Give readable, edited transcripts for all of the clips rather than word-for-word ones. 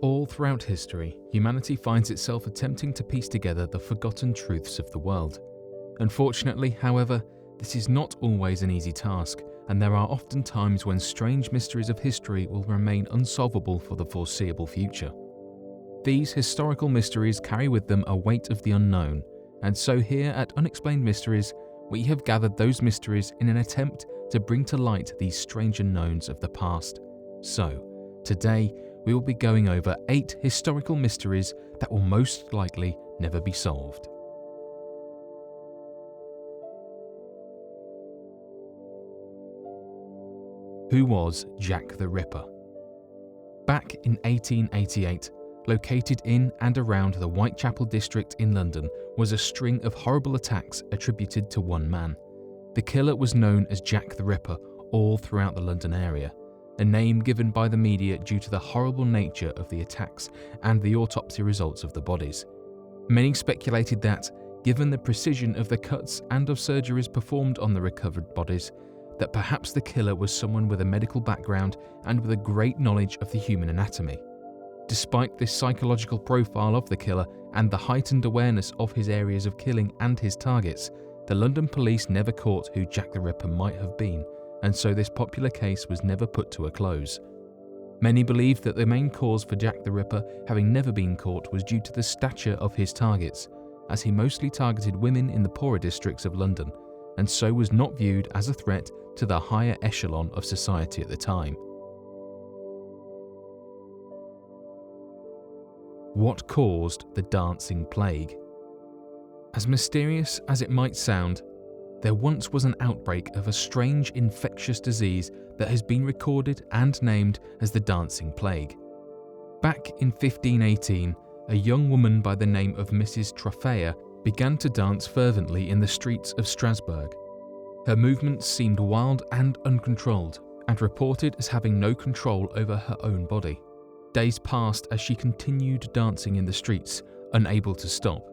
All throughout history, humanity finds itself attempting to piece together the forgotten truths of the world. Unfortunately, however, this is not always an easy task, and there are often times when strange mysteries of history will remain unsolvable for the foreseeable future. These historical mysteries carry with them a weight of the unknown, and so here at Unexplained Mysteries, we have gathered those mysteries in an attempt to bring to light these strange unknowns of the past. So, today, we will be going over 8 historical mysteries that will most likely never be solved. Who was Jack the Ripper? Back in 1888, located in and around the Whitechapel district in London, was a string of horrible attacks attributed to one man. The killer was known as Jack the Ripper all throughout the London area, a name given by the media due to the horrible nature of the attacks and the autopsy results of the bodies. Many speculated that, given the precision of the cuts and of surgeries performed on the recovered bodies, that perhaps the killer was someone with a medical background and with a great knowledge of the human anatomy. Despite this psychological profile of the killer and the heightened awareness of his areas of killing and his targets, the London police never caught who Jack the Ripper might have been, and so this popular case was never put to a close. Many believed that the main cause for Jack the Ripper having never been caught was due to the stature of his targets, as he mostly targeted women in the poorer districts of London, and so was not viewed as a threat to the higher echelon of society at the time. What caused the dancing plague? As mysterious as it might sound, there once was an outbreak of a strange infectious disease that has been recorded and named as the dancing plague. Back in 1518, a young woman by the name of Mrs. Trophea began to dance fervently in the streets of Strasbourg. Her movements seemed wild and uncontrolled, and reported as having no control over her own body. Days passed as she continued dancing in the streets, unable to stop.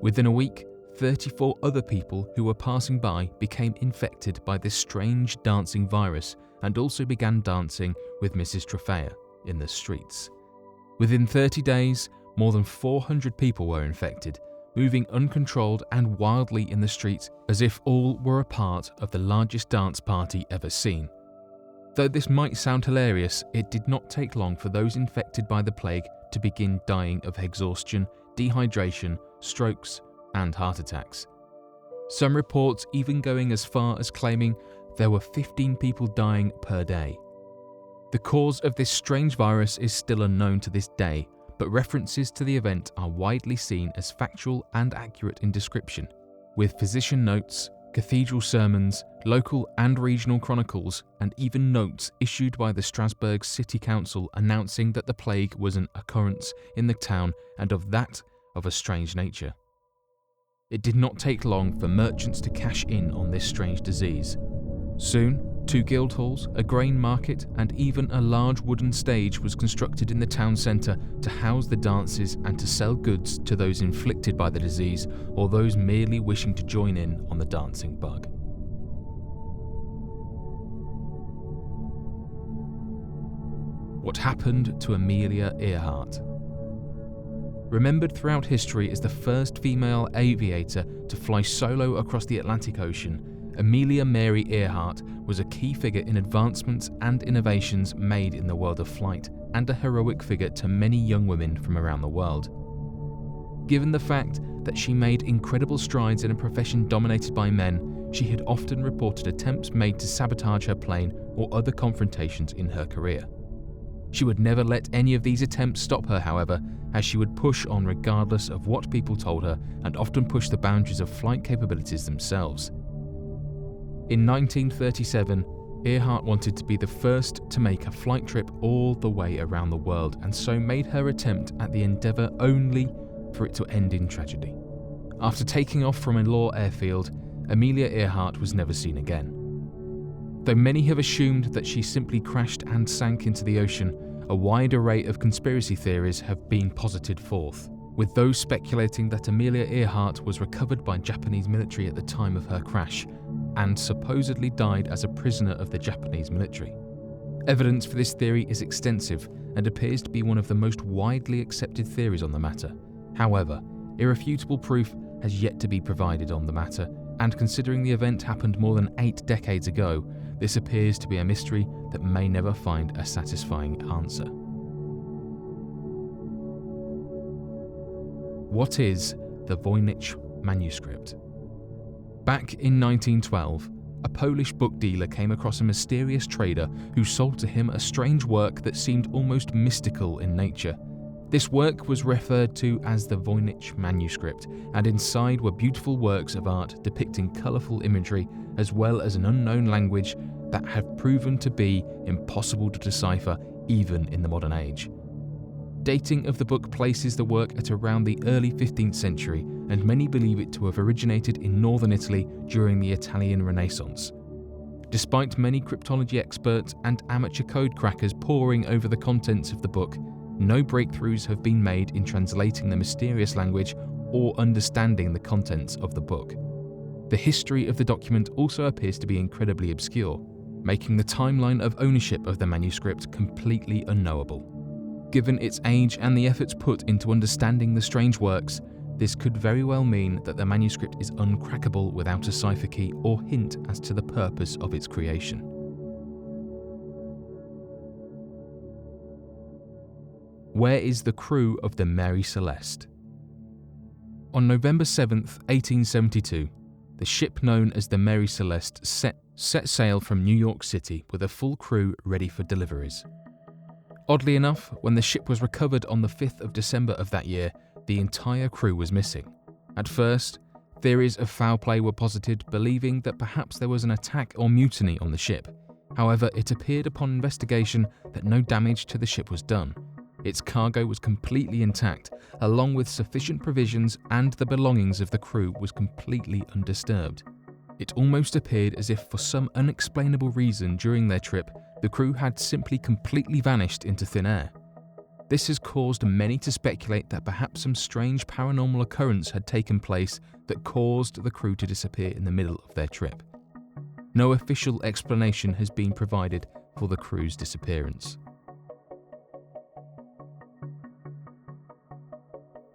Within a week, 34 other people who were passing by became infected by this strange dancing virus and also began dancing with Mrs. Trophea in the streets. Within 30 days, more than 400 people were infected, moving uncontrolled and wildly in the streets as if all were a part of the largest dance party ever seen. Though this might sound hilarious, it did not take long for those infected by the plague to begin dying of exhaustion, dehydration, strokes, and heart attacks. Some reports even going as far as claiming there were 15 people dying per day. The cause of this strange virus is still unknown to this day, but references to the event are widely seen as factual and accurate in description, with physician notes, cathedral sermons, local and regional chronicles, and even notes issued by the Strasbourg City Council announcing that the plague was an occurrence in the town and of a strange nature. It did not take long for merchants to cash in on this strange disease. Soon, 2 guild halls, a grain market, and even a large wooden stage was constructed in the town centre to house the dances and to sell goods to those inflicted by the disease or those merely wishing to join in on the dancing bug. What happened to Amelia Earhart? Remembered throughout history as the first female aviator to fly solo across the Atlantic Ocean, Amelia Mary Earhart was a key figure in advancements and innovations made in the world of flight, and a heroic figure to many young women from around the world. Given the fact that she made incredible strides in a profession dominated by men, she had often reported attempts made to sabotage her plane or other confrontations in her career. She would never let any of these attempts stop her, however, as she would push on regardless of what people told her and often push the boundaries of flight capabilities themselves. In 1937, Earhart wanted to be the first to make a flight trip all the way around the world, and so made her attempt at the endeavour only for it to end in tragedy. After taking off from a Law airfield, Amelia Earhart was never seen again. Though many have assumed that she simply crashed and sank into the ocean, a wide array of conspiracy theories have been posited forth, with those speculating that Amelia Earhart was recovered by Japanese military at the time of her crash, and supposedly died as a prisoner of the Japanese military. Evidence for this theory is extensive and appears to be one of the most widely accepted theories on the matter. However, irrefutable proof has yet to be provided on the matter, and considering the event happened more than 8 decades ago, this appears to be a mystery that may never find a satisfying answer. What is the Voynich Manuscript? Back in 1912, a Polish book dealer came across a mysterious trader who sold to him a strange work that seemed almost mystical in nature. This work was referred to as the Voynich Manuscript, and inside were beautiful works of art depicting colourful imagery as well as an unknown language that have proven to be impossible to decipher even in the modern age. Dating of the book places the work at around the early 15th century, and many believe it to have originated in northern Italy during the Italian Renaissance. Despite many cryptology experts and amateur code crackers poring over the contents of the book, no breakthroughs have been made in translating the mysterious language or understanding the contents of the book. The history of the document also appears to be incredibly obscure, making the timeline of ownership of the manuscript completely unknowable. Given its age and the efforts put into understanding the strange works, this could very well mean that the manuscript is uncrackable without a cipher key or hint as to the purpose of its creation. Where is the crew of the Mary Celeste? On November 7th, 1872, the ship known as the Mary Celeste set sail from New York City with a full crew ready for deliveries. Oddly enough, when the ship was recovered on the 5th of December of that year, the entire crew was missing. At first, theories of foul play were posited, believing that perhaps there was an attack or mutiny on the ship. However, it appeared upon investigation that no damage to the ship was done. Its cargo was completely intact, along with sufficient provisions, and the belongings of the crew was completely undisturbed. It almost appeared as if for some unexplainable reason during their trip, the crew had simply completely vanished into thin air. This has caused many to speculate that perhaps some strange paranormal occurrence had taken place that caused the crew to disappear in the middle of their trip. No official explanation has been provided for the crew's disappearance.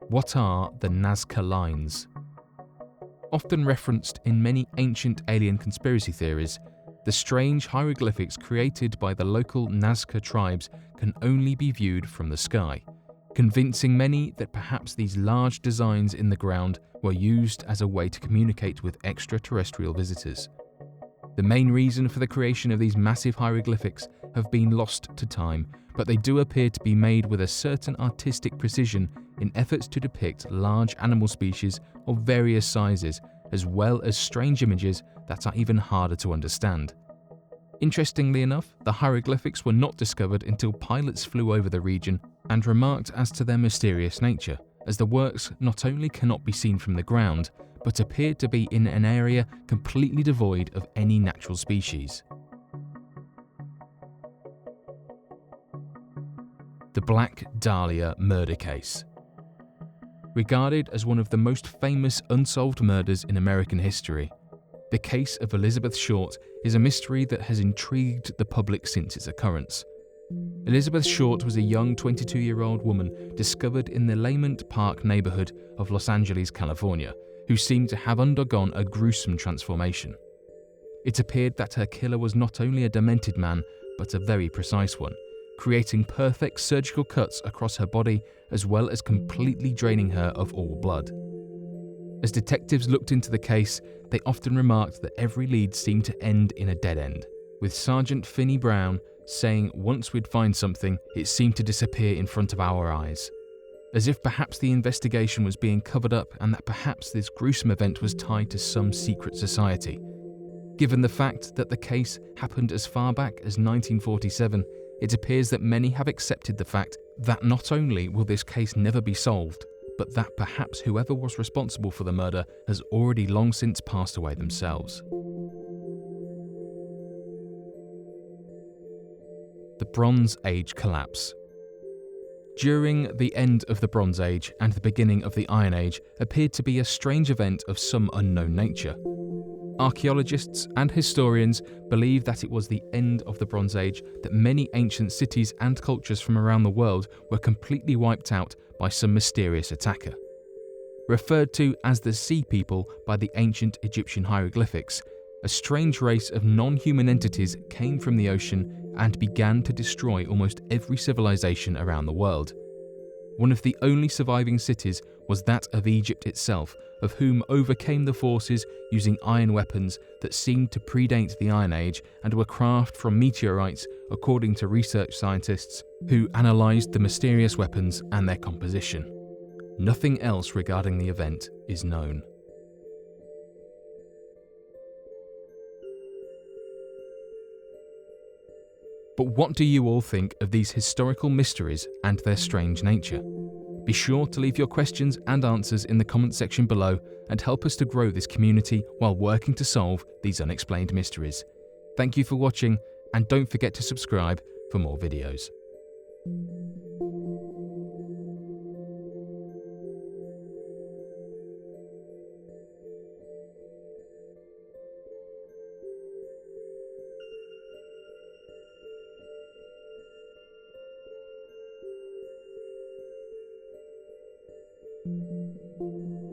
What are the Nazca Lines? Often referenced in many ancient alien conspiracy theories, the strange hieroglyphics created by the local Nazca tribes can only be viewed from the sky, convincing many that perhaps these large designs in the ground were used as a way to communicate with extraterrestrial visitors. The main reason for the creation of these massive hieroglyphics have been lost to time, but they do appear to be made with a certain artistic precision in efforts to depict large animal species of various sizes, as well as strange images that are even harder to understand. Interestingly enough, the hieroglyphics were not discovered until pilots flew over the region and remarked as to their mysterious nature, as the works not only cannot be seen from the ground, but appeared to be in an area completely devoid of any natural species. The Black Dahlia murder case. Regarded as one of the most famous unsolved murders in American history, the case of Elizabeth Short is a mystery that has intrigued the public since its occurrence. Elizabeth Short was a young 22-year-old woman discovered in the Lamont Park neighborhood of Los Angeles, California, who seemed to have undergone a gruesome transformation. It appeared that her killer was not only a demented man, but a very precise one, creating perfect surgical cuts across her body as well as completely draining her of all blood. As detectives looked into the case, they often remarked that every lead seemed to end in a dead end, with Sergeant Finney Brown saying once we'd find something, it seemed to disappear in front of our eyes. As if perhaps the investigation was being covered up and that perhaps this gruesome event was tied to some secret society. Given the fact that the case happened as far back as 1947, it appears that many have accepted the fact that not only will this case never be solved, but that perhaps whoever was responsible for the murder has already long since passed away themselves. The Bronze Age Collapse. During the end of the Bronze Age and the beginning of the Iron Age appeared to be a strange event of some unknown nature. Archaeologists and historians believe that it was the end of the Bronze Age, that many ancient cities and cultures from around the world were completely wiped out by some mysterious attacker. Referred to as the Sea People by the ancient Egyptian hieroglyphics, a strange race of non-human entities came from the ocean and began to destroy almost every civilization around the world. One of the only surviving cities was that of Egypt itself, of whom overcame the forces using iron weapons that seemed to predate the Iron Age and were crafted from meteorites, according to research scientists who analysed the mysterious weapons and their composition. Nothing else regarding the event is known. But what do you all think of these historical mysteries and their strange nature? Be sure to leave your questions and answers in the comment section below and help us to grow this community while working to solve these unexplained mysteries. Thank you for watching, and don't forget to subscribe for more videos. Thank you.